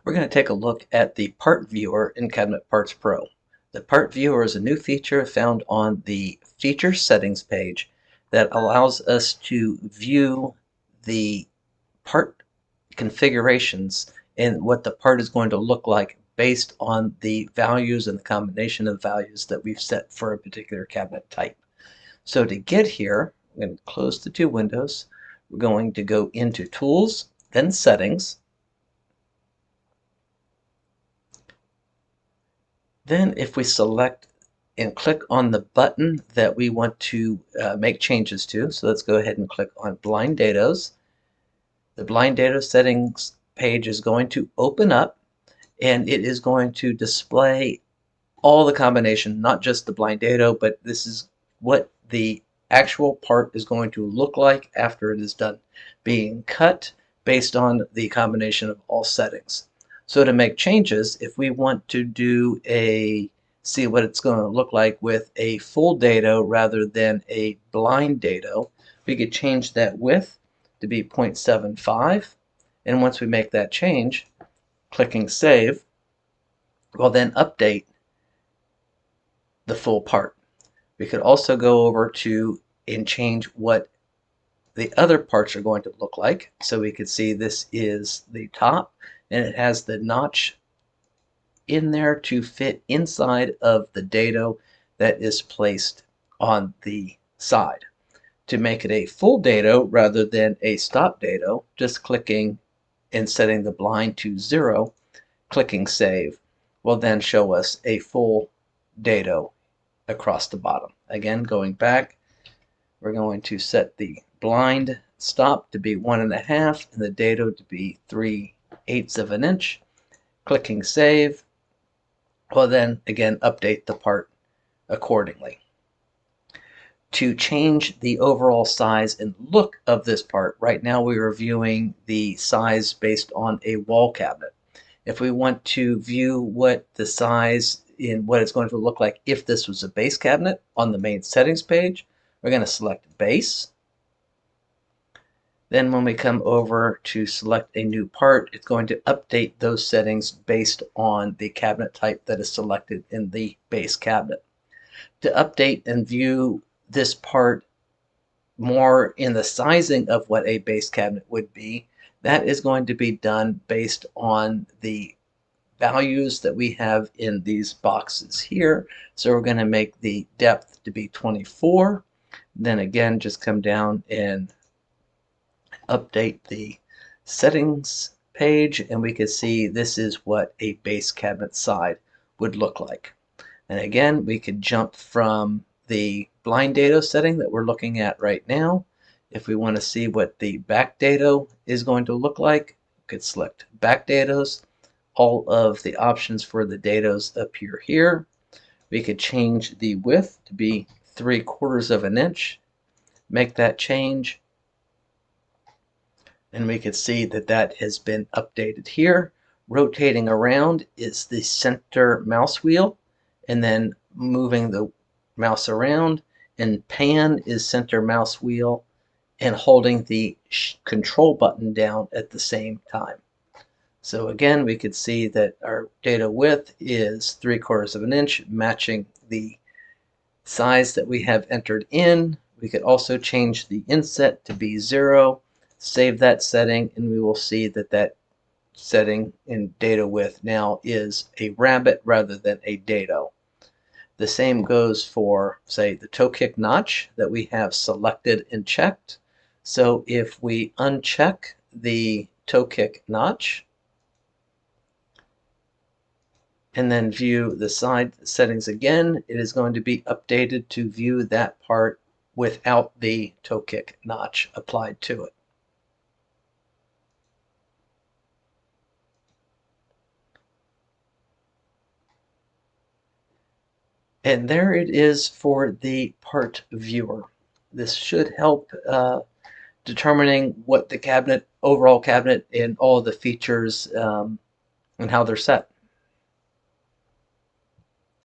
We're going to take a look at the Part Viewer in CabinetPartsPro. The Part Viewer is a new feature found on the Feature Settings page that allows us to view the part configurations and what the part is going to look like based on the values and the combination of values that we've set for a particular cabinet type. So to get here, I'm going to close the two windows. We're going to go into Tools, then Settings. Then if we select and click on the button that we want to make changes to, so let's go ahead and click on Blind Dados. The Blind Dado Settings page is going to open up, and it is going to display all the combination, not just the blind dado, but this is what the actual part is going to look like after it is done being cut based on the combination of all settings. So to make changes, if we want to see what it's going to look like with a full dado rather than a blind dado, we could change that width to be 0.75. And once we make that change, clicking Save will then update the full part. We could also go over to and change what the other parts are going to look like. So we could see this is the top, and it has the notch in there to fit inside of the dado that is placed on the side. To make it a full dado rather than a stop dado, just clicking and setting the blind to 0, clicking Save will then show us a full dado across the bottom. Again, going back, we're going to set the blind stop to be 1.5 and the dado to be 3/8 of an inch. Clicking Save will then again update the part accordingly. To change the overall size and look of this part, right now we are viewing the size based on a wall cabinet. If we want to view what the size in what it's going to look like if this was a base cabinet on the main settings page, we're going to select Base. Then when we come over to select a new part, it's going to update those settings based on the cabinet type that is selected in the base cabinet. To update and view this part more in the sizing of what a base cabinet would be, that is going to be done based on the values that we have in these boxes here. So we're going to make the depth to be 24. Then again, just come down and update the settings page, and we can see this is what a base cabinet side would look like. And again, we could jump from the blind dado setting that we're looking at right now. If we want to see what the back dado is going to look like, we could select back dados. All of the options for the dados appear here. We could change the width to be 3/4 of an inch, make that change, and we can see that that has been updated here. Rotating around is the center mouse wheel, and then moving the mouse around, and pan is center mouse wheel and holding the control button down at the same time. So again, we could see that our dado width is 3/4 of an inch, matching the size that we have entered in. We could also change the inset to be 0, save that setting, and we will see that that setting in dado width now is a rabbit rather than a dado. The same goes for, say, the toe kick notch that we have selected and checked. So if we uncheck the toe kick notch and then view the side settings again, it is going to be updated to view that part without the toe kick notch applied to it. And there it is for the part viewer. This should help determining what the overall cabinet and all of the features and how they're set.